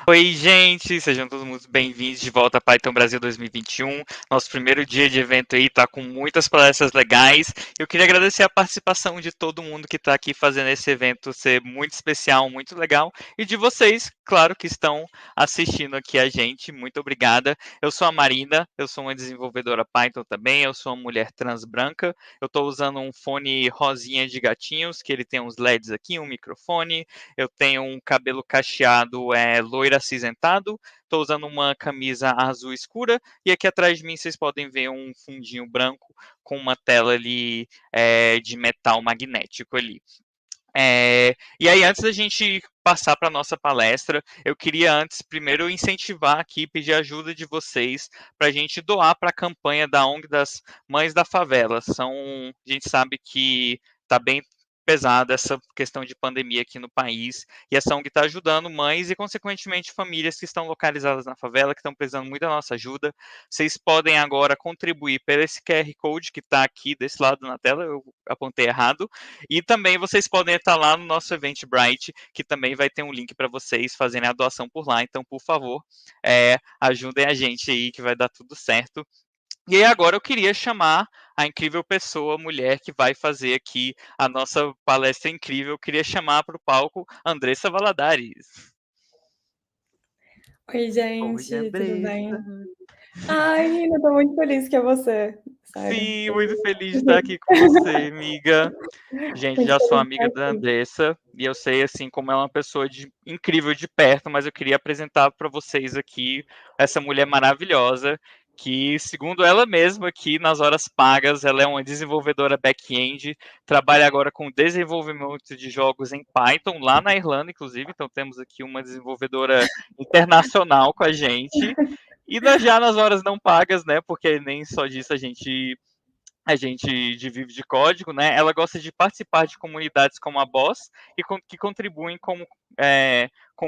Oi, gente, sejam todos muito bem-vindos de volta a Python Brasil 2021. Nosso primeiro dia de evento aí tá com muitas palestras legais. Eu queria agradecer a participação de todo mundo que está aqui fazendo esse evento ser muito especial, muito legal, e de vocês, claro, que estão assistindo aqui a gente. Muito obrigada. Eu sou a Marina, eu sou uma desenvolvedora Python também, eu sou uma mulher trans branca. Eu estou usando um fone rosinha de gatinhos, que ele tem uns LEDs aqui, um microfone. Eu tenho um cabelo cacheado, loiro acinzentado. Estou usando uma camisa azul escura. E aqui atrás de mim vocês podem ver um fundinho branco com uma tela ali de metal magnético ali. E aí, antes da gente passar para a nossa palestra, eu queria antes, primeiro, incentivar aqui, pedir ajuda de vocês para a gente doar para a campanha da ONG das Mães da Favela. A gente sabe que está bem pesada essa questão de pandemia aqui no país, e essa ONG está ajudando mães e, consequentemente, famílias que estão localizadas na favela, que estão precisando muito da nossa ajuda. Vocês podem agora contribuir pelo esse QR Code que está aqui desse lado na tela, eu apontei errado, e também vocês podem estar lá no nosso Eventbrite, que também vai ter um link para vocês fazerem a doação por lá. Então, por favor, ajudem a gente aí, que vai dar tudo certo. E aí agora eu queria chamar a incrível pessoa, mulher, que vai fazer aqui a nossa palestra incrível. Eu queria chamar para o palco Andressa Valadares. Oi, Oi, gente, tudo bem? Andressa. Ai, eu tô muito feliz que é você, sério. Sim, muito feliz de estar aqui com você, amiga. Gente, Muito já sou feliz de amiga estar da aqui. Andressa e eu sei assim como é uma pessoa incrível de perto, mas eu queria apresentar para vocês aqui essa mulher maravilhosa que, segundo ela mesma, aqui nas horas pagas, ela é uma desenvolvedora back-end, trabalha agora com desenvolvimento de jogos em Python lá na Irlanda, inclusive. Então temos aqui uma desenvolvedora internacional com a gente. E já nas horas não pagas, né? Porque nem só disso a gente vive de código, né? Ela gosta de participar de comunidades como a Boss e que contribuem com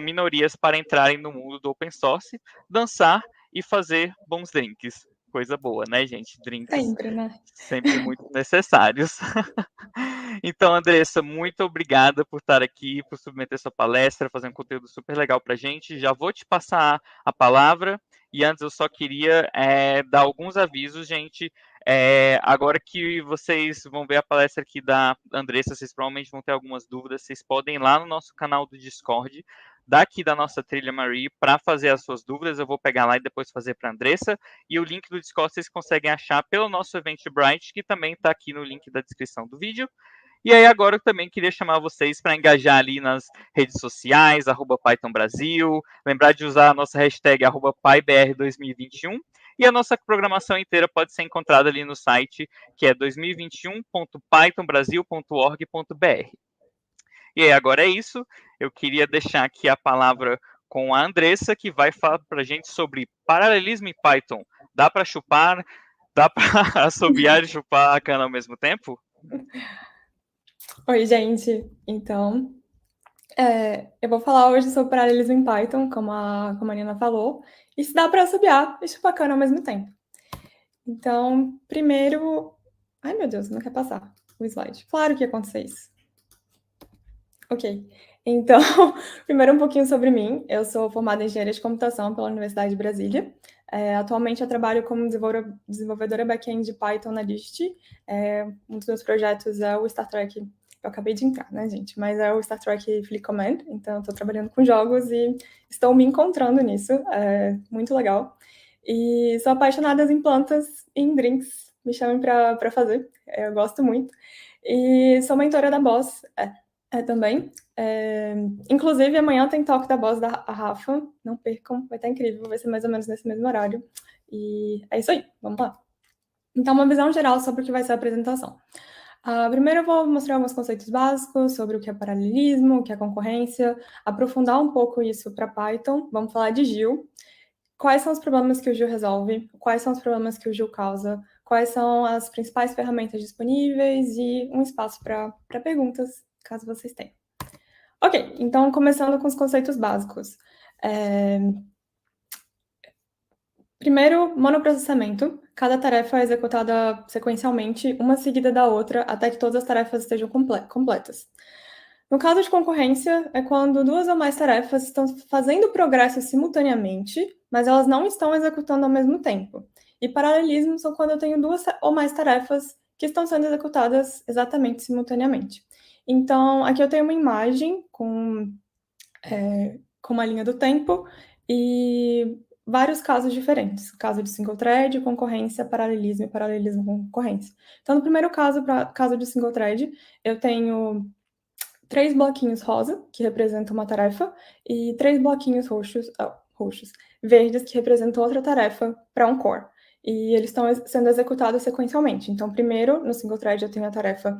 minorias para entrarem no mundo do open source, dançar e fazer bons drinks. Coisa boa, né, gente? Drinks Sempre, né? sempre muito necessários. Então, Andressa, muito obrigada por estar aqui, por submeter sua palestra, fazer um conteúdo super legal para a gente. Já vou te passar a palavra. E antes eu só queria dar alguns avisos, gente. Agora que vocês vão ver a palestra aqui da Andressa, vocês provavelmente vão ter algumas dúvidas. Vocês podem ir lá no nosso canal do Discord, daqui da nossa trilha Marie, para fazer as suas dúvidas. Eu vou pegar lá e depois fazer para a Andressa. E o link do Discord vocês conseguem achar pelo nosso Eventbrite, que também está aqui no link da descrição do vídeo. E aí agora eu também queria chamar vocês para engajar ali nas redes sociais, @Python Brasil, lembrar de usar a nossa hashtag @PyBR2021, e a nossa programação inteira pode ser encontrada ali no site, que é 2021.pythonbrasil.org.br. E aí agora é isso, eu queria deixar aqui a palavra com a Andressa, que vai falar para a gente sobre paralelismo em Python. Dá para chupar, dá para assobiar e chupar a cana ao mesmo tempo? Oi, gente. Então, eu vou falar hoje sobre paralelismo em Python, como a Nina falou, e se dá para assobiar e chupar cana ao mesmo tempo. Então, primeiro... Ai, meu Deus, não quer passar o slide. Claro que ia acontecer isso. Ok. Então, primeiro um pouquinho sobre mim. Eu sou formada em Engenharia de Computação pela Universidade de Brasília. Atualmente eu trabalho como desenvolvedora back-end de Python na Dist. Um dos meus projetos é o Star Trek. Eu acabei de entrar, né, gente? Mas é o Star Trek Fleet Command. Então, eu estou trabalhando com jogos e estou me encontrando nisso. É muito legal. E sou apaixonada em plantas e em drinks. Me chamem para fazer. Eu gosto muito. E sou mentora da Boss. Também. Inclusive, amanhã tem talk da Boss da Rafa. Não percam, vai estar incrível. Vai ser mais ou menos nesse mesmo horário. E é isso aí, vamos lá. Então, uma visão geral sobre o que vai ser a apresentação. Primeiro, eu vou mostrar alguns conceitos básicos sobre o que é paralelismo, o que é concorrência, aprofundar um pouco isso para Python. Vamos falar de Gil. Quais são os problemas que o Gil resolve? Quais são os problemas que o Gil causa? Quais são as principais ferramentas disponíveis? E um espaço para perguntas, caso vocês tenham. Ok, então começando com os conceitos básicos. Primeiro, monoprocessamento. Cada tarefa é executada sequencialmente, uma seguida da outra, até que todas as tarefas estejam completas. No caso de concorrência, é quando duas ou mais tarefas estão fazendo progresso simultaneamente, mas elas não estão executando ao mesmo tempo. E paralelismo são quando eu tenho duas ou mais tarefas que estão sendo executadas exatamente simultaneamente. Então, aqui eu tenho uma imagem com uma linha do tempo e vários casos diferentes. Caso de single thread, concorrência, paralelismo e paralelismo com concorrência. Então, no primeiro caso, para caso de single thread, eu tenho 3 bloquinhos rosa, que representam uma tarefa, e 3 bloquinhos roxos, verdes, que representam outra tarefa para um core. E eles estão sendo executados sequencialmente. Então, primeiro, no single thread, eu tenho a tarefa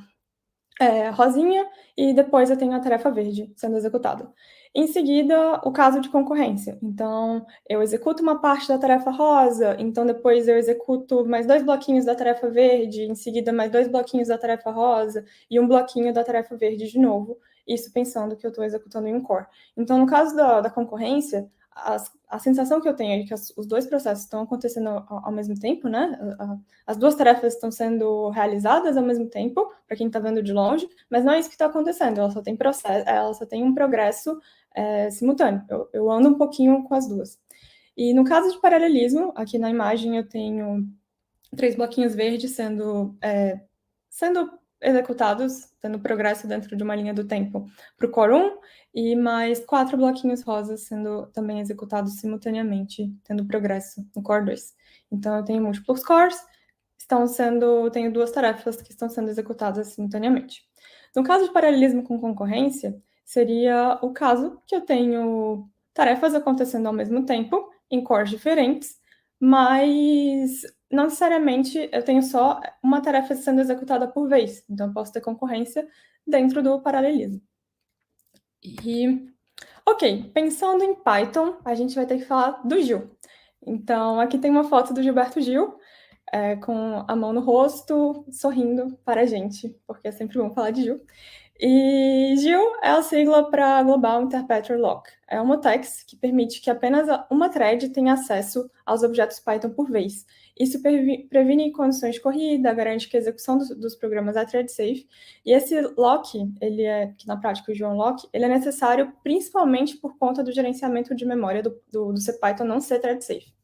rosinha, e depois eu tenho a tarefa verde sendo executada. Em seguida, o caso de concorrência. Então, eu executo uma parte da tarefa rosa, então depois eu executo mais 2 bloquinhos da tarefa verde, em seguida mais 2 bloquinhos da tarefa rosa e um bloquinho da tarefa verde de novo, isso pensando que eu estou executando em um core. Então, no caso da concorrência, a sensação que eu tenho é que os dois processos estão acontecendo ao mesmo tempo, né? As duas tarefas estão sendo realizadas ao mesmo tempo, para quem está vendo de longe, mas não é isso que está acontecendo, ela só tem um progresso simultâneo. Eu ando um pouquinho com as duas. E no caso de paralelismo, aqui na imagem eu tenho 3 bloquinhos verdes sendo executados, tendo progresso dentro de uma linha do tempo para o core 1, e mais 4 bloquinhos rosas sendo também executados simultaneamente, tendo progresso no core 2. Então, eu tenho múltiplos cores, tenho duas tarefas que estão sendo executadas simultaneamente. No caso de paralelismo com concorrência, seria o caso que eu tenho tarefas acontecendo ao mesmo tempo, em cores diferentes, mas não necessariamente eu tenho só uma tarefa sendo executada por vez, então eu posso ter concorrência dentro do paralelismo. Ok, pensando em Python, a gente vai ter que falar do Gil. Então, aqui tem uma foto do Gilberto Gil, com a mão no rosto, sorrindo para a gente, porque é sempre bom falar de Gil. E GIL é a sigla para Global Interpreter Lock. É uma mutex que permite que apenas uma thread tenha acesso aos objetos Python por vez. Isso previne condições de corrida, garante que a execução dos programas é thread safe. E esse lock, que na prática o GIL é um lock, ele é necessário principalmente por conta do gerenciamento de memória do CPython não ser thread safe.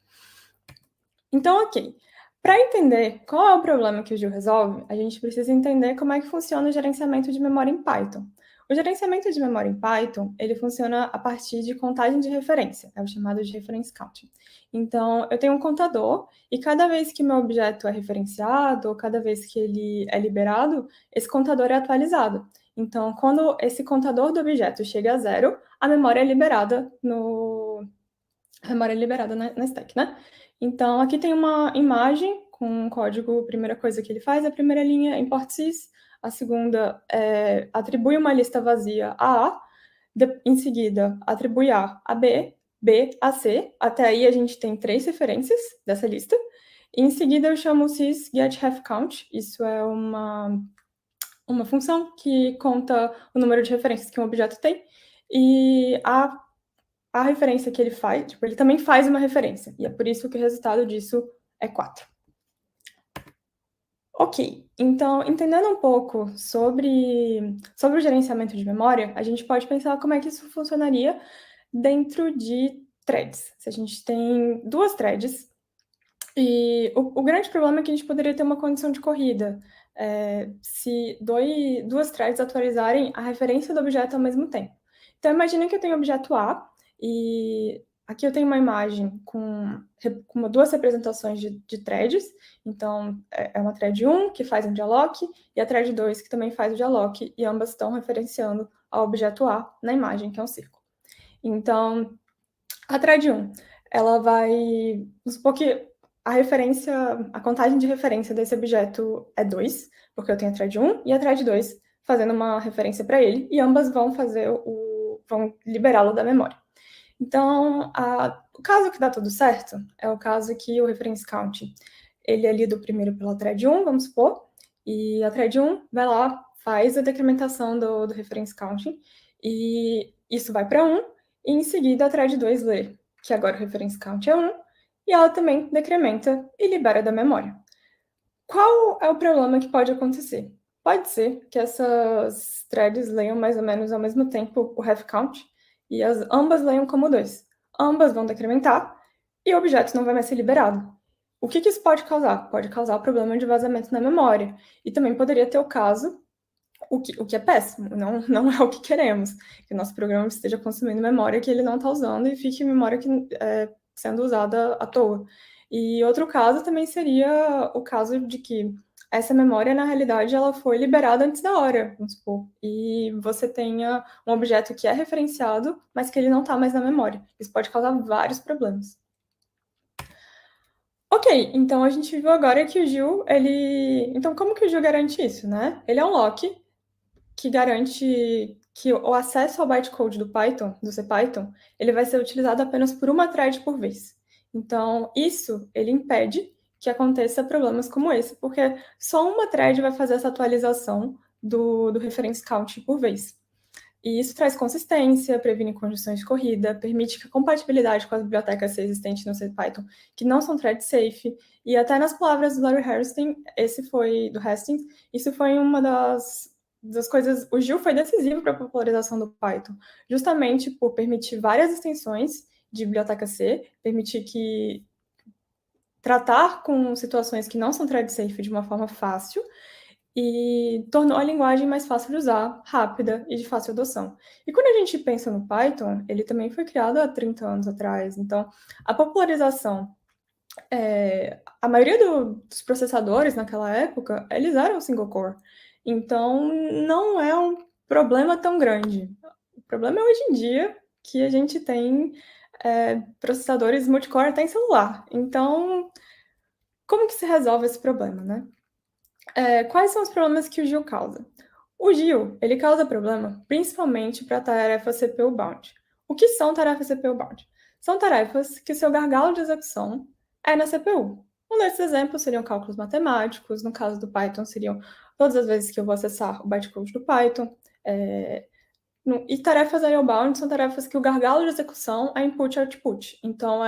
Então, ok. Para entender qual é o problema que o GIL resolve, a gente precisa entender como é que funciona o gerenciamento de memória em Python. O gerenciamento de memória em Python, ele funciona a partir de contagem de referência, é o chamado de reference counting. Então, eu tenho um contador, e cada vez que meu objeto é referenciado, ou cada vez que ele é liberado, esse contador é atualizado. Então, quando esse contador do objeto chega a zero, a memória é liberada na stack, né? Então, aqui tem uma imagem com um código. A primeira coisa que ele faz, a primeira linha é import sys, a segunda atribui uma lista vazia a A, em seguida atribui A B, B a C. Até aí a gente tem 3 referências dessa lista. E em seguida eu chamo o sys getRefCount. Isso é uma função que conta o número de referências que um objeto tem. E a referência que ele faz, tipo, ele também faz uma referência, e é por isso que o resultado disso é 4. Ok, então, entendendo um pouco sobre o gerenciamento de memória, a gente pode pensar como é que isso funcionaria dentro de threads. Se a gente tem 2 threads, e o grande problema é que a gente poderia ter uma condição de corrida, se 2 threads atualizarem a referência do objeto ao mesmo tempo. Então, imagine que eu tenho o objeto A, e aqui eu tenho uma imagem com 2 representações de threads. Então, é uma thread 1 que faz um dialog, e a thread 2 que também faz o dialog, e ambas estão referenciando ao objeto A na imagem, que é um círculo. Então, a thread 1, ela vai... Vamos supor que a contagem de referência desse objeto é 2, porque eu tenho a thread 1 e a thread 2 fazendo uma referência para ele, e ambas vão vão liberá-lo da memória. Então, o caso que dá tudo certo é o caso que o reference count, ele é lido primeiro pela thread 1, vamos supor, e a thread 1 vai lá, faz a decrementação do reference counting, e isso vai para 1, e em seguida a thread 2 lê que agora o reference count é 1, e ela também decrementa e libera da memória. Qual é o problema que pode acontecer? Pode ser que essas threads leiam mais ou menos ao mesmo tempo o ref count e ambas leiam como 2. Ambas vão decrementar e o objeto não vai mais ser liberado. O que isso pode causar? Pode causar o problema de vazamento na memória. E também poderia ter o caso, o que é péssimo, não é o que queremos, que o nosso programa esteja consumindo memória que ele não está usando e fique memória sendo usada à toa. E outro caso também seria o caso de que essa memória, na realidade, ela foi liberada antes da hora, vamos supor, e você tenha um objeto que é referenciado, mas que ele não está mais na memória. Isso pode causar vários problemas. Ok, então a gente viu agora que o Gil, ele... Então, como que o Gil garante isso, né? Ele é um lock que garante que o acesso ao bytecode do Python, do CPython, ele vai ser utilizado apenas por uma thread por vez. Então, isso ele impede que aconteça problemas como esse, porque só uma thread vai fazer essa atualização do reference count por vez. E isso traz consistência, previne conjunções de corrida, permite que a compatibilidade com as bibliotecas seja existente no CPython, que não são thread safe, e até nas palavras do Larry Hastings, isso foi uma das coisas. O Gil foi decisivo para a popularização do Python, justamente por permitir várias extensões de biblioteca C, permitir que tratar com situações que não são thread safe de uma forma fácil, e tornou a linguagem mais fácil de usar, rápida e de fácil adoção. E quando a gente pensa no Python, ele também foi criado há 30 anos atrás, então a popularização, a maioria dos processadores naquela época, eles eram single core, então não é um problema tão grande. O problema é hoje em dia que a gente tem processadores multicore até em celular, então como que se resolve esse problema, né? Quais são os problemas que o Gil causa? O Gil, ele causa problema principalmente para tarefas CPU bound. O que são tarefas CPU bound? São tarefas que seu gargalo de execução é na CPU. Um desses exemplos seriam cálculos matemáticos, no caso do Python seriam todas as vezes que eu vou acessar o bytecode do Python. E tarefas IO-bound são tarefas que o gargalo de execução é input e output. Então,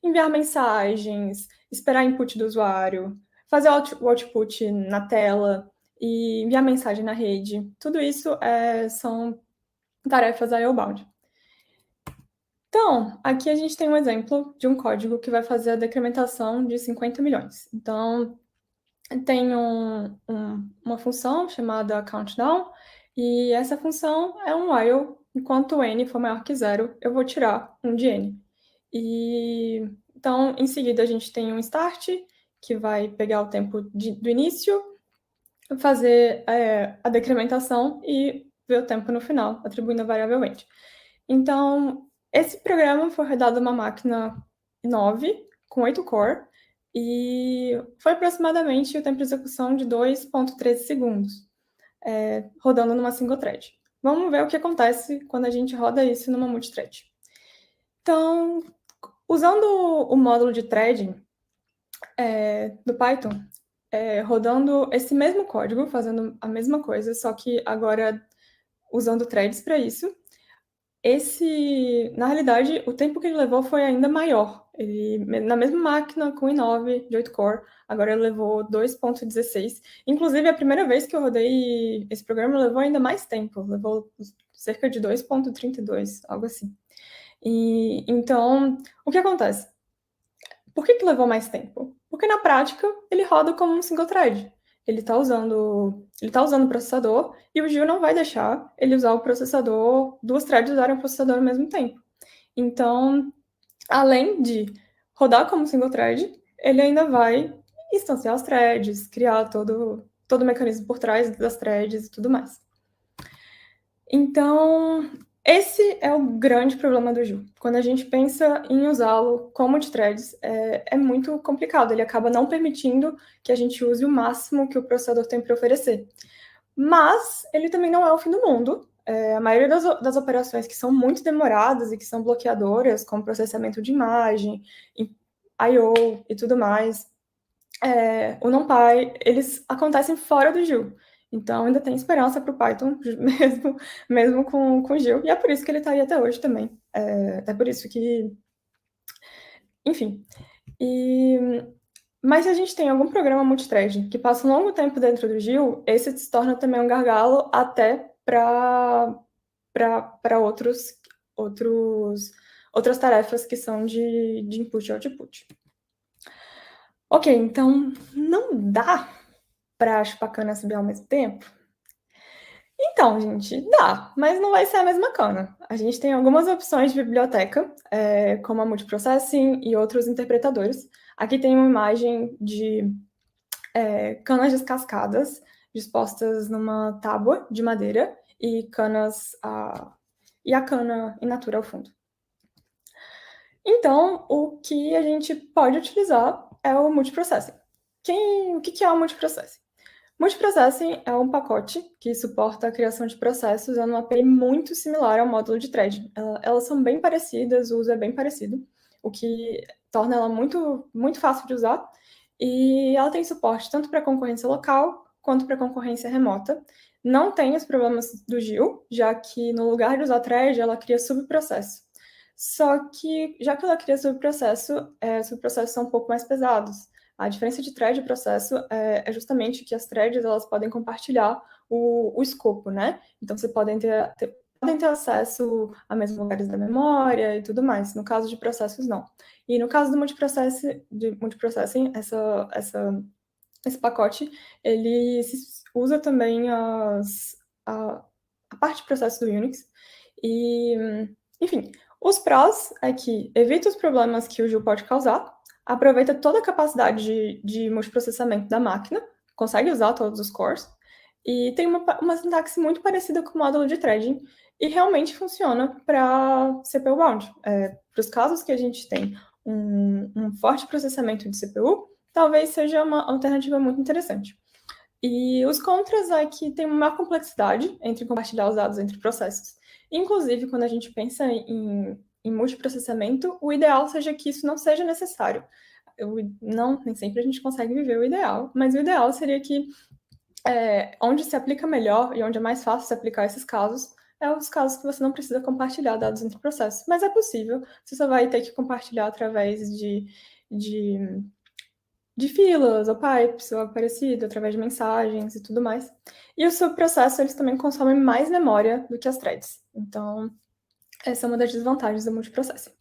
enviar mensagens, esperar input do usuário, fazer o output na tela e enviar mensagem na rede. Tudo isso são tarefas IO-bound. Então, aqui a gente tem um exemplo de um código que vai fazer a decrementação de 50 milhões. Então, tem uma função chamada countdown, e essa função é um while, enquanto n for maior que 0, eu vou tirar um de n. E então, em seguida, a gente tem um start, que vai pegar o tempo do início, fazer a decrementação e ver o tempo no final, atribuindo a variável end. Então, esse programa foi rodado numa máquina 9, com 8 core, e foi aproximadamente o tempo de execução de 2,13 segundos, rodando numa single thread. Vamos ver o que acontece quando a gente roda isso numa multithread. Então, usando o módulo de threading do Python, rodando esse mesmo código, fazendo a mesma coisa, só que agora usando threads para isso, na realidade, o tempo que ele levou foi ainda maior. Ele, na mesma máquina, com i9 de 8 core, agora ele levou 2,16. Inclusive, a primeira vez que eu rodei esse programa levou ainda mais tempo, levou cerca de 2,32, algo assim. Então, o que acontece? Por que levou mais tempo? Porque na prática ele roda como um single thread. Ele está usando o processador e o Gil não vai deixar ele usar o processador, duas threads usarem o processador ao mesmo tempo. Então, além de rodar como single thread, ele ainda vai instanciar as threads, criar todo o mecanismo por trás das threads e tudo mais. Então, esse é o grande problema do Gil. Quando a gente pensa em usá-lo como multithreads, é muito complicado. Ele acaba não permitindo que a gente use o máximo que o processador tem para oferecer. Mas ele também não é o fim do mundo. A maioria das operações que são muito demoradas e que são bloqueadoras, como processamento de imagem, I/O e tudo mais, o NumPy, eles acontecem fora do Gil. Então, ainda tem esperança para o Python, mesmo com o Gil. E é por isso que ele está aí até hoje também. É por isso que... Enfim. Mas se a gente tem algum programa multithread que passa um longo tempo dentro do GIL, esse se torna também um gargalo até para outras tarefas que são de input e output. Ok, então não dá para chupar cana e subir ao mesmo tempo? Então, gente, dá, mas não vai ser a mesma cana. A gente tem algumas opções de biblioteca, como a multiprocessing e outros interpretadores. Aqui tem uma imagem de canas descascadas, dispostas numa tábua de madeira e e a cana in natura ao fundo. Então, o que a gente pode utilizar é o multiprocessing. O que é o multiprocessing? Multiprocessing é um pacote que suporta a criação de processos usando uma API muito similar ao módulo de thread. Elas são bem parecidas, o uso é bem parecido, o que torna ela muito, muito fácil de usar. E ela tem suporte tanto para concorrência local quanto para concorrência remota. Não tem os problemas do GIL, já que no lugar de usar thread, ela cria subprocesso. Só que, já que ela cria subprocessos são um pouco mais pesados. A diferença de thread e processo é justamente que as threads elas podem compartilhar o escopo, né? Então, você podem ter acesso a mesmos lugares da memória e tudo mais. No caso de processos, não. E no caso do multiprocessing, esse pacote, ele usa também a parte de processos do Unix. E, enfim, os prós é que evita os problemas que o GIL pode causar, aproveita toda a capacidade de multiprocessamento da máquina, consegue usar todos os cores, e tem uma sintaxe muito parecida com o módulo de threading, e realmente funciona para CPU bound. Para os casos que a gente tem um forte processamento de CPU, talvez seja uma alternativa muito interessante. E os contras é que tem uma maior complexidade entre compartilhar os dados entre processos. Inclusive, quando a gente pensa em multiprocessamento, o ideal seja que isso não seja necessário. Nem sempre a gente consegue viver o ideal, mas o ideal seria que onde se aplica melhor e onde é mais fácil se aplicar esses casos, é os casos que você não precisa compartilhar dados entre processos. Mas é possível, você só vai ter que compartilhar através de filas, ou pipes, ou algo parecido, através de mensagens e tudo mais. E os subprocessos, eles também consomem mais memória do que as threads. Então, essa é uma das desvantagens do multiprocessing.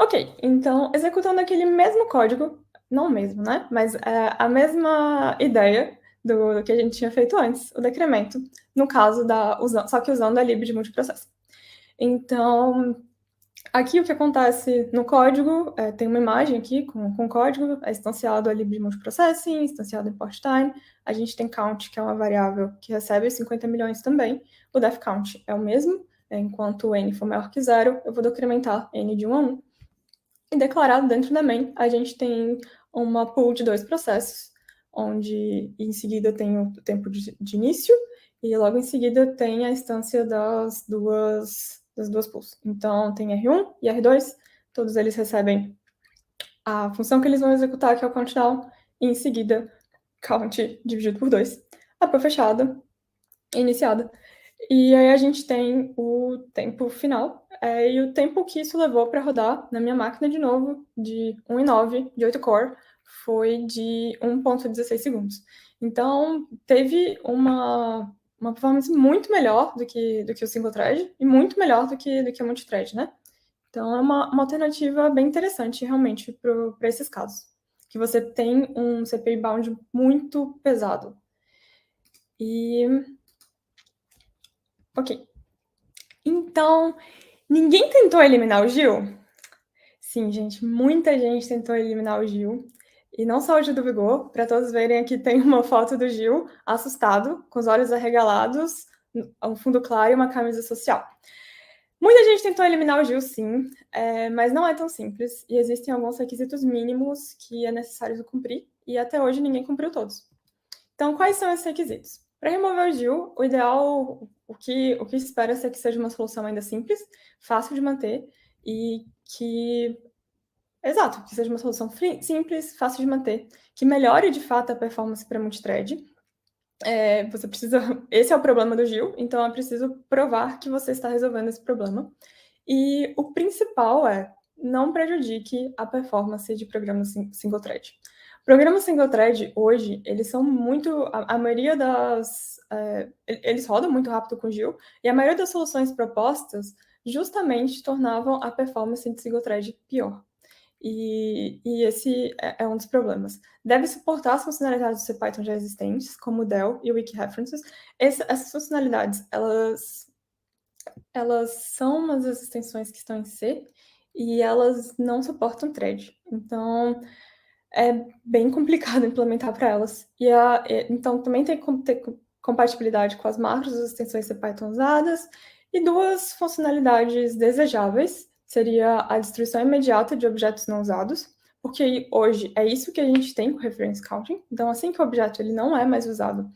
Ok, então, executando aquele mesmo código, não o mesmo, né? Mas a mesma ideia do que a gente tinha feito antes, o decremento, no caso só que usando a lib de multiprocessing. Então, aqui o que acontece no código, tem uma imagem aqui com código, é instanciado a lib de multiprocessing, instanciado import time, a gente tem count, que é uma variável que recebe 50 milhões também, o def count é o mesmo, enquanto o n for maior que 0, eu vou decrementar n de 1 a 1, e declarado dentro da main, a gente tem uma pool de 2 processos, onde em seguida tem o tempo de início, e logo em seguida tem a instância das duas pools. Então, tem R1 e R2, todos eles recebem a função que eles vão executar, que é o countdown, e em seguida, count dividido por 2. A pool fechada, iniciada. E aí a gente tem o tempo final, e o tempo que isso levou para rodar na minha máquina de novo, de 1,9, de 8 core, foi de 1,16 segundos. Então, teve uma performance muito melhor do que o single thread, e muito melhor do que a multithread, né? Então, é uma alternativa bem interessante, realmente, para esses casos. Que você tem um CPI bound muito pesado. Ok. Então, ninguém tentou eliminar o Gil? Sim, gente, muita gente tentou eliminar o Gil. E não só o Gil do Vigor, para todos verem aqui tem uma foto do Gil assustado, com os olhos arregalados, um fundo claro e uma camisa social. Muita gente tentou eliminar o Gil, sim, mas não é tão simples. E existem alguns requisitos mínimos que é necessário cumprir, e até hoje ninguém cumpriu todos. Então, quais são esses requisitos? Para remover o GIL, o ideal, o que espera-se é que seja uma solução ainda simples, fácil de manter e que seja uma solução simples, fácil de manter, que melhore de fato a performance para multithread. Esse é o problema do GIL, então é preciso provar que você está resolvendo esse problema. E o principal não prejudique a performance de programas single thread. Programas single thread, hoje, eles são muito... A maioria das... eles rodam muito rápido com GIL, e a maioria das soluções propostas justamente tornavam a performance de single thread pior. E esse é um dos problemas. Deve suportar as funcionalidades do CPython já existentes, como o DEL e o Wiki-References. Essas funcionalidades, elas são umas das extensões que estão em C, e elas não suportam thread. Então, é bem complicado implementar para elas. Então, também tem que ter compatibilidade com as macros das extensões CPython usadas, e duas funcionalidades desejáveis, seria a destruição imediata de objetos não usados, porque hoje é isso que a gente tem com o reference counting. Então, assim que o objeto ele não é mais usado,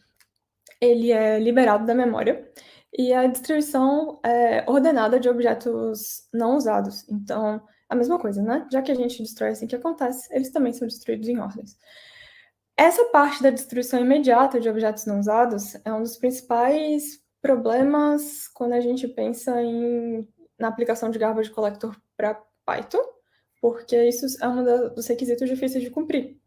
ele é liberado da memória, e a distribuição ordenada de objetos não usados. Então, a mesma coisa, né? Já que a gente destrói assim que acontece, eles também são destruídos em ordens. Essa parte da destruição imediata de objetos não usados é um dos principais problemas quando a gente pensa na aplicação de garbage collector para Python, porque isso é um dos requisitos difíceis de cumprir.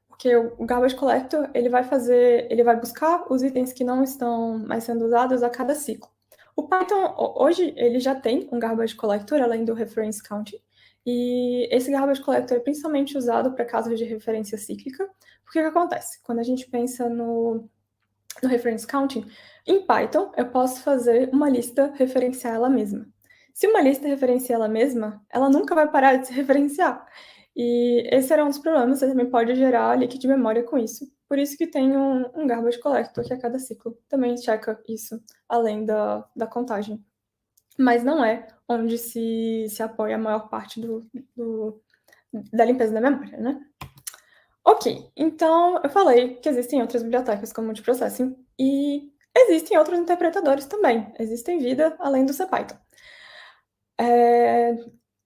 Porque o garbage collector, ele vai buscar os itens que não estão mais sendo usados a cada ciclo. O Python, hoje, ele já tem um garbage collector, além do reference counting, e esse garbage collector é principalmente usado para casos de referência cíclica. Porque o que acontece? Quando a gente pensa no reference counting, em Python, eu posso fazer uma lista referenciar ela mesma. Se uma lista referenciar ela mesma, ela nunca vai parar de se referenciar. E esse era um dos problemas, você também pode gerar leak de memória com isso. Por isso que tem um garbage collector que a cada ciclo também checa isso, além da contagem. Mas não é onde se apoia a maior parte da limpeza da memória, né? Ok, então eu falei que existem outras bibliotecas como multiprocessing, e existem outros interpretadores também. Existem vida além do CPython.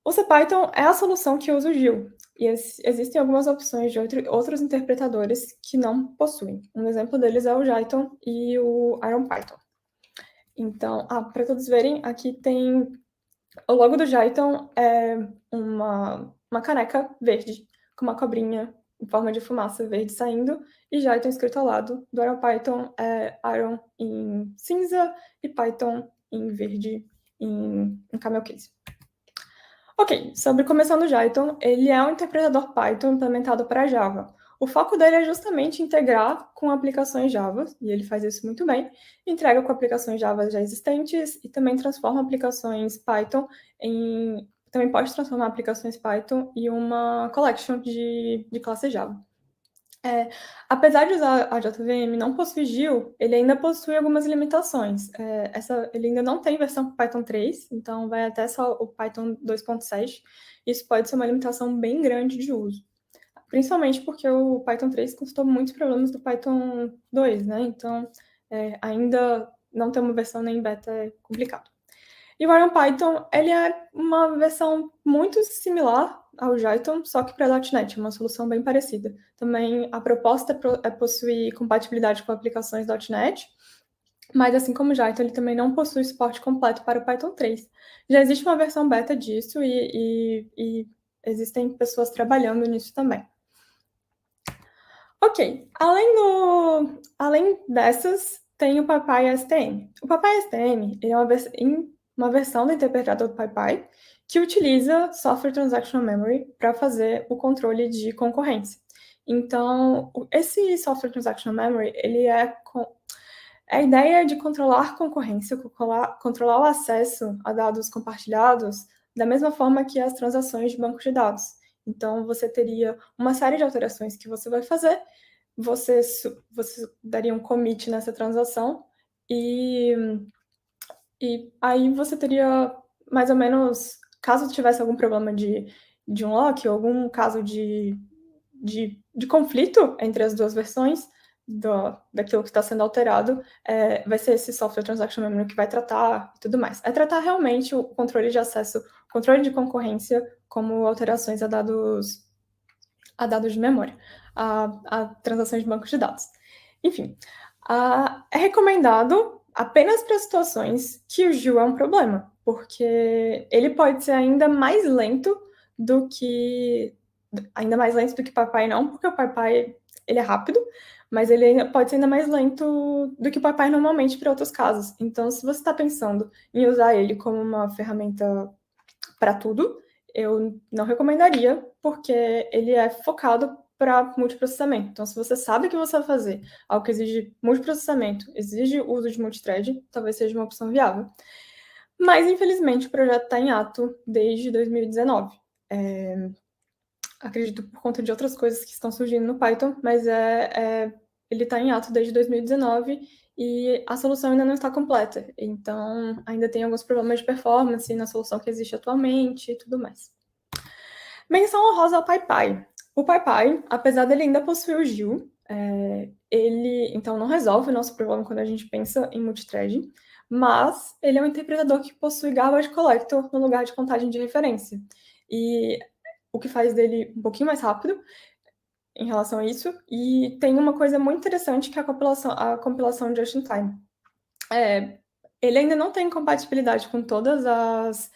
O CPython é a solução que usa o GIL, e existem algumas opções de outros interpretadores que não possuem. Um exemplo deles é o Jython e o IronPython. Então, para todos verem, aqui tem o logo do Jython, é uma caneca verde com uma cobrinha em forma de fumaça verde saindo, e Jython escrito ao lado. Do IronPython é Iron em cinza e Python em verde em camel case. Ok, sobre começando o Jython, ele é um interpretador Python implementado para Java. O foco dele é justamente integrar com aplicações Java, e ele faz isso muito bem. Entrega com aplicações Java já existentes e também transforma aplicações Python também pode transformar aplicações Python em uma collection de classe Java. Apesar de usar a JVM não possuir GIL, ele ainda possui algumas limitações. Ele ainda não tem versão Python 3, então vai até só o Python 2.7. Isso pode ser uma limitação bem grande de uso. Principalmente porque o Python 3 consultou muitos problemas do Python 2, né? Então, ainda não ter uma versão nem beta é complicado. E o IronPython, ele é uma versão muito similar ao Jython, só que para .NET, uma solução bem parecida. Também a proposta é possuir compatibilidade com aplicações .NET, mas assim como o Jython, ele também não possui suporte completo para o Python 3. Já existe uma versão beta disso e existem pessoas trabalhando nisso também. Ok, além dessas, tem o PyPy STM. O PyPy STM é uma versão do interpretador do PyPy que utiliza Software Transactional Memory para fazer o controle de concorrência. Então, esse Software Transactional Memory, ele é a ideia de controlar concorrência, controlar o acesso a dados compartilhados da mesma forma que as transações de bancos de dados. Então, você teria uma série de alterações que você vai fazer, você daria um commit nessa transação, e aí você teria mais ou menos, caso tivesse algum problema de unlock, ou algum caso de conflito entre as duas versões daquilo que está sendo alterado, vai ser esse Software Transaction Memory que vai tratar e tudo mais. É tratar realmente o controle de acesso, controle de concorrência, como alterações a dados de memória, a transações de bancos de dados. Enfim, é recomendado apenas para situações que o GIL é um problema. porque ele pode ser ainda mais lento do que Papai não, porque o Papai ele é rápido, mas ele pode ser ainda mais lento do que o Papai normalmente para outros casos. Então, se você está pensando em usar ele como uma ferramenta para tudo, eu não recomendaria, porque ele é focado para multiprocessamento. Então, se você sabe que você vai fazer algo que exige multiprocessamento, exige o uso de multithread, talvez seja uma opção viável. Mas, infelizmente, o projeto está em ato desde 2019. Acredito por conta de outras coisas que estão surgindo no Python, mas ele está em ato desde 2019 e a solução ainda não está completa. Então, ainda tem alguns problemas de performance na solução que existe atualmente e tudo mais. Menção honrosa ao PyPy. O PyPy, apesar dele ainda possuir o GIL, ele então não resolve o nosso problema quando a gente pensa em multithreading, mas ele é um interpretador que possui garbage collector no lugar de contagem de referência. E o que faz dele um pouquinho mais rápido em relação a isso. E tem uma coisa muito interessante que é a compilação just-in-time. Ele ainda não tem compatibilidade com todas as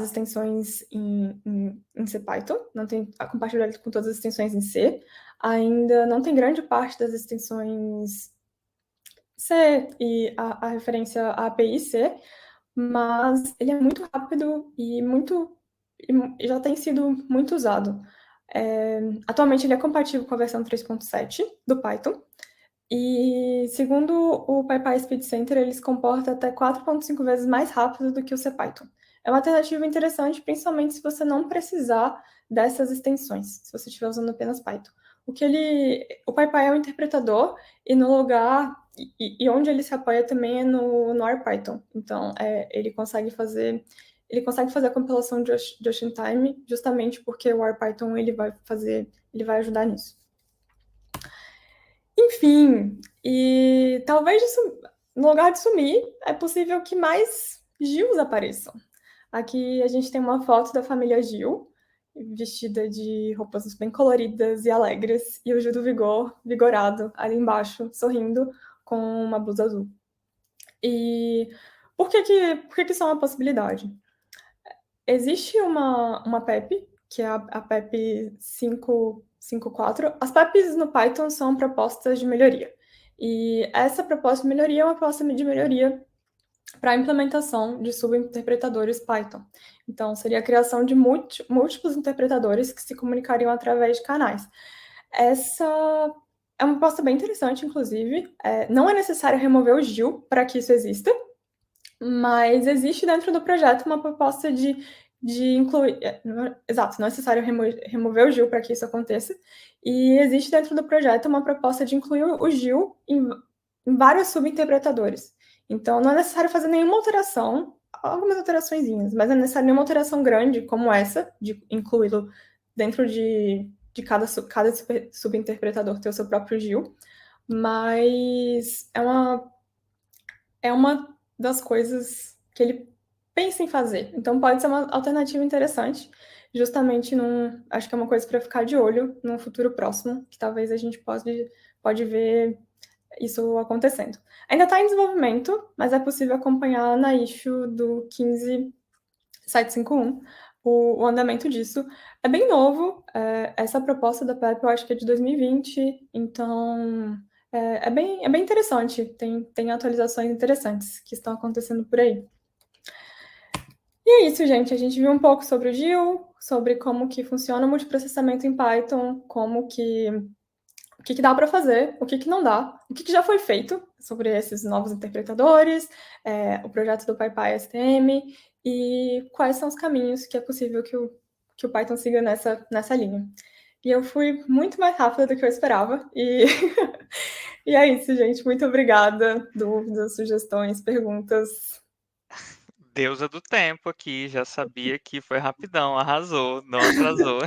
extensões em CPython, não tem a compatibilidade com todas as extensões em C, ainda não tem grande parte das extensões C e a referência à API C, mas ele é muito rápido e já tem sido muito usado. Atualmente ele é compatível com a versão 3.7 do Python, e segundo o PyPy Speed Center, ele se comporta até 4,5 vezes mais rápido do que o CPython. É uma alternativa interessante, principalmente se você não precisar dessas extensões, se você estiver usando apenas Python. O PyPy é um interpretador e no lugar e onde ele se apoia também é no RPython. Então, ele consegue fazer a compilação just in time, justamente porque o RPython ele vai ajudar nisso. Enfim, e talvez no lugar de sumir, é possível que mais Gils apareçam. Aqui a gente tem uma foto da família Gil, vestida de roupas bem coloridas e alegres, e o Gil do Vigor, vigorado, ali embaixo, sorrindo, com uma blusa azul. E por que isso é uma possibilidade? Existe uma PEP, que é a PEP 5.4. As PEPs no Python são propostas de melhoria. E essa proposta de melhoria é uma proposta de melhoria para a implementação de subinterpretadores Python. Então, seria a criação de múltiplos interpretadores que se comunicariam através de canais. Essa é uma proposta bem interessante, inclusive. Não é necessário remover o GIL para que isso exista, mas existe dentro do projeto uma proposta de incluir. Exato, não é necessário remover o GIL para que isso aconteça. E existe dentro do projeto uma proposta de incluir o GIL em vários subinterpretadores. Então, não é necessário fazer nenhuma alteração, algumas alteraçõezinhas, mas não é necessário nenhuma alteração grande como essa, de incluí-lo dentro de cada subinterpretador ter o seu próprio GIL. Mas é uma das coisas que ele pensa em fazer. Então pode ser uma alternativa interessante, justamente acho que é uma coisa para ficar de olho num futuro próximo, que talvez a gente pode ver isso acontecendo. Ainda está em desenvolvimento, mas é possível acompanhar na issue do 15.751 o andamento disso. É bem novo, essa proposta da PEP eu acho que é de 2020, então é bem interessante, tem atualizações interessantes que estão acontecendo por aí. E é isso, gente. A gente viu um pouco sobre o GIL, sobre como que funciona o multiprocessamento em Python, o que dá para fazer, o que não dá, o que já foi feito sobre esses novos interpretadores, o projeto do PyPy STM e quais são os caminhos que é possível que o Python siga nessa linha. E eu fui muito mais rápida do que eu esperava. E, e é isso, gente. Muito obrigada. Dúvidas, sugestões, perguntas. Deusa do tempo aqui, já sabia que foi rapidão, arrasou, não atrasou.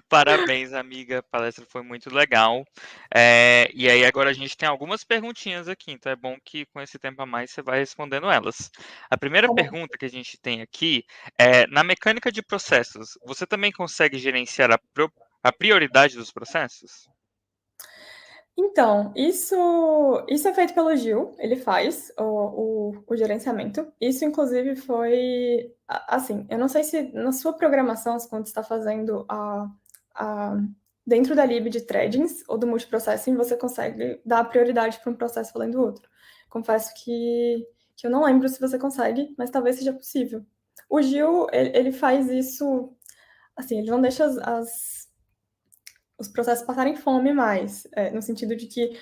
Parabéns, amiga, a palestra foi muito legal. E aí agora a gente tem algumas perguntinhas aqui, então é bom que com esse tempo a mais você vai respondendo elas. A primeira Tá bom. pergunta que a gente tem aqui é, na mecânica de processos, você também consegue gerenciar a prioridade dos processos? Então, isso é feito pelo Gil, ele faz o gerenciamento. Isso, inclusive, foi assim, eu não sei se na sua programação, quando você está fazendo a dentro da lib de threadings ou do multiprocessing, você consegue dar prioridade para um processo além do outro. Confesso que eu não lembro se você consegue, mas talvez seja possível. O Gil, ele faz isso, assim, ele não deixa os processos passarem fome mais, no sentido de que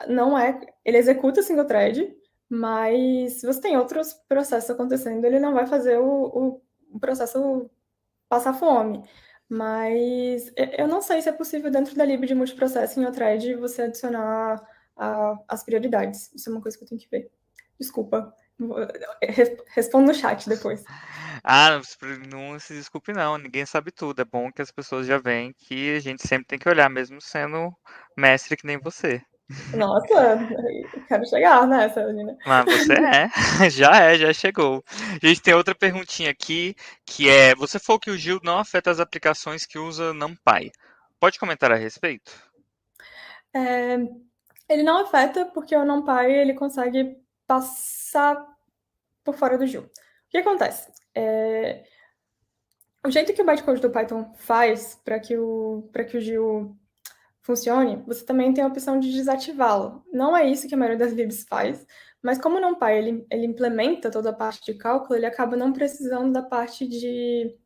não é. Ele executa o single thread, mas se você tem outros processos acontecendo, ele não vai fazer o processo passar fome. Mas eu não sei se é possível, dentro da lib de multiprocessing ou thread, você adicionar as prioridades. Isso é uma coisa que eu tenho que ver. Desculpa. Respondo no chat depois. Ah, não se desculpe não, ninguém sabe tudo. É bom que as pessoas já veem que a gente sempre tem que olhar, mesmo sendo mestre que nem você. Nossa, eu quero chegar nessa, menina. Mas você já chegou. A gente tem outra perguntinha aqui, que é, você falou que o Gil não afeta as aplicações que usa NumPy. Pode comentar a respeito? É, ele não afeta porque o NumPy ele consegue passar por fora do Gil. O que acontece? O jeito que o bytecode do Python faz para que o Gil funcione, você também tem a opção de desativá-lo. Não é isso que a maioria das libs faz, mas como o NumPy ele implementa toda a parte de cálculo, ele acaba não precisando da parte do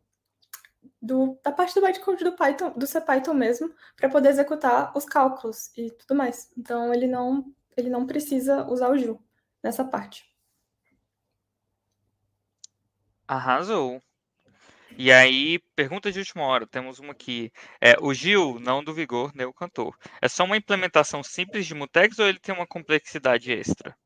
bytecode do Python, do CPython mesmo, para poder executar os cálculos e tudo mais. Então ele não precisa usar o Gil nessa parte. Arrasou. E aí, pergunta de última hora, temos uma aqui. O Gil, não do Vigor, nem o cantor. É só uma implementação simples de mutex ou ele tem uma complexidade extra?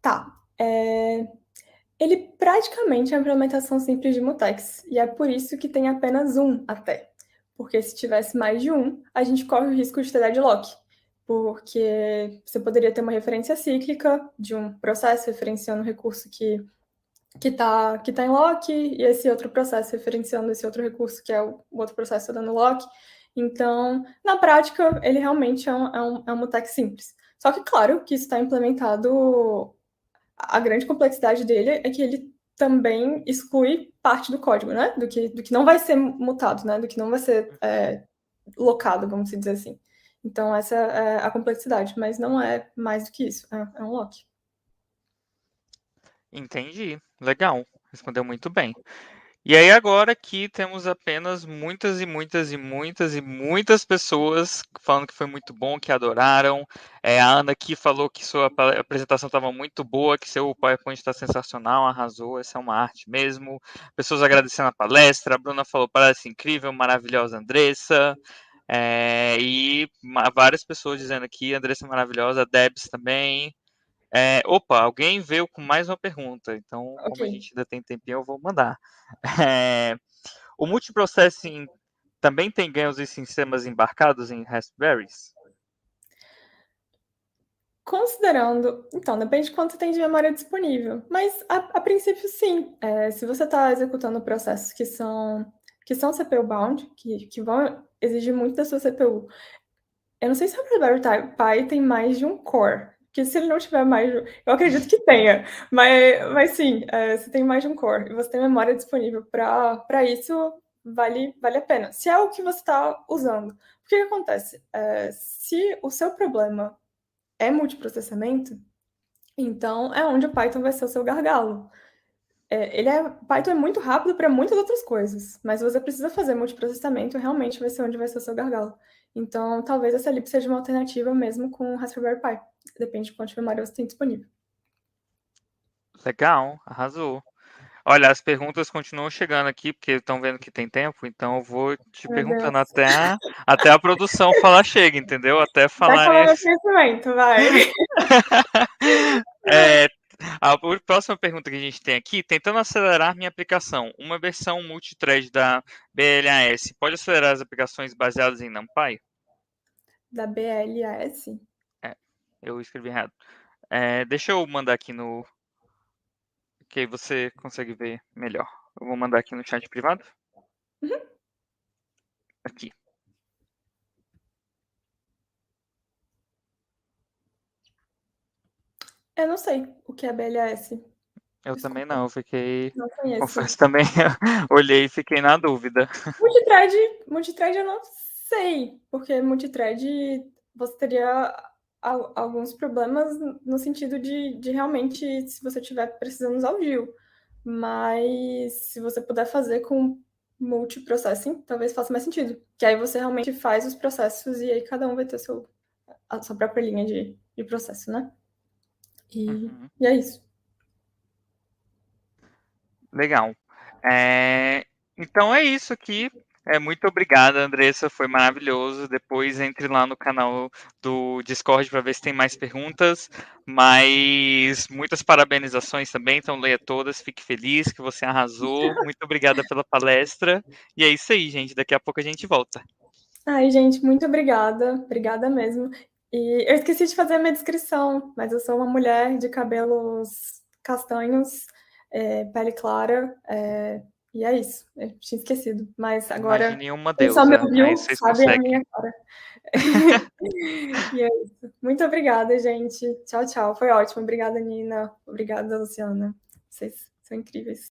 Tá. Ele praticamente é uma implementação simples de mutex, e é por isso que tem apenas um até. Porque se tivesse mais de um, a gente corre o risco de ter deadlock. Porque você poderia ter uma referência cíclica de um processo referenciando um recurso que tá em lock, e esse outro processo referenciando esse outro recurso que é o outro processo dando lock. Então, na prática, ele realmente é um mutex simples. Só que, claro, que isso está implementado. A grande complexidade dele é que ele também exclui parte do código, né? Do que não vai ser mutado, né? Do que não vai ser locado, vamos dizer assim. Então, essa é a complexidade, mas não é mais do que isso. É um lock. Entendi. Legal. Respondeu muito bem. E aí agora aqui temos apenas muitas e muitas e muitas e muitas pessoas falando que foi muito bom, que adoraram. A Ana aqui falou que sua apresentação estava muito boa, que seu PowerPoint está sensacional, arrasou, essa é uma arte mesmo. Pessoas agradecendo a palestra, a Bruna falou, parece incrível, maravilhosa, Andressa. E várias pessoas dizendo aqui, Andressa maravilhosa, a Debs também. Opa, alguém veio com mais uma pergunta, então Ok. como a gente ainda tem tempinho, eu vou mandar. É, o multiprocessing também tem ganhos em sistemas embarcados em Raspberries? Considerando. Então, depende de quanto você tem de memória disponível. Mas, a princípio, sim. Se você está executando processos que são CPU-bound, que vão exigir muito da sua CPU. Eu não sei se o Raspberry Pi tem mais de um core. Porque se ele não tiver mais de. Eu acredito que tenha. Mas sim, se tem mais de um core e você tem memória disponível para isso, vale a pena. Se é o que você está usando. O que acontece? Se o seu problema é multiprocessamento, então é onde o Python vai ser o seu gargalo. Python é muito rápido para muitas outras coisas, mas você precisa fazer multiprocessamento, realmente vai ser onde vai ser o seu gargalo. Então, talvez essa lib seja uma alternativa mesmo com o Raspberry Pi. Depende de quanto memória você tem disponível. Legal, arrasou. Olha, as perguntas continuam chegando aqui, porque estão vendo que tem tempo, então eu vou te Meu Deus. perguntando até a produção falar chega, entendeu? Até Vai falarem. acabar meu conhecimento, vai. É, a próxima pergunta que a gente tem aqui, tentando acelerar minha aplicação, uma versão multithread da BLAS pode acelerar as aplicações baseadas em NumPy? Da BLAS? É, eu escrevi errado. Deixa eu mandar aqui no. Que aí você consegue ver melhor. Eu vou mandar aqui no chat privado. Uhum. Aqui. Eu não sei o que é BLS. Eu também Desculpa, não, eu fiquei, não conheço. confesso também, olhei e fiquei na dúvida. Multithread, multithread eu não sei, porque multithread você teria alguns problemas no sentido de realmente, se você estiver precisando usar o Vue. Mas se você puder fazer com multiprocessing, talvez faça mais sentido. Que aí você realmente faz os processos e aí cada um vai ter a sua própria linha de processo, né? Uhum. E é isso. Legal. Então é isso aqui. Muito obrigada, Andressa, foi maravilhoso. Depois entre lá no canal do Discord para ver se tem mais perguntas. Mas muitas parabenizações também, então leia todas, fique feliz que você arrasou. Muito obrigada pela palestra. E é isso aí, gente. Daqui a pouco a gente volta. Ai, gente, muito obrigada. Obrigada mesmo. E eu esqueci de fazer a minha descrição, mas eu sou uma mulher de cabelos castanhos, pele clara, e é isso. Eu tinha esquecido. Mas agora, Imagine uma quem só me deusa. Aí ouviu vocês sabe a conseguem. minha cara. E é isso. Muito obrigada, gente. Tchau, tchau. Foi ótimo. Obrigada, Nina. Obrigada, Luciana. Vocês são incríveis.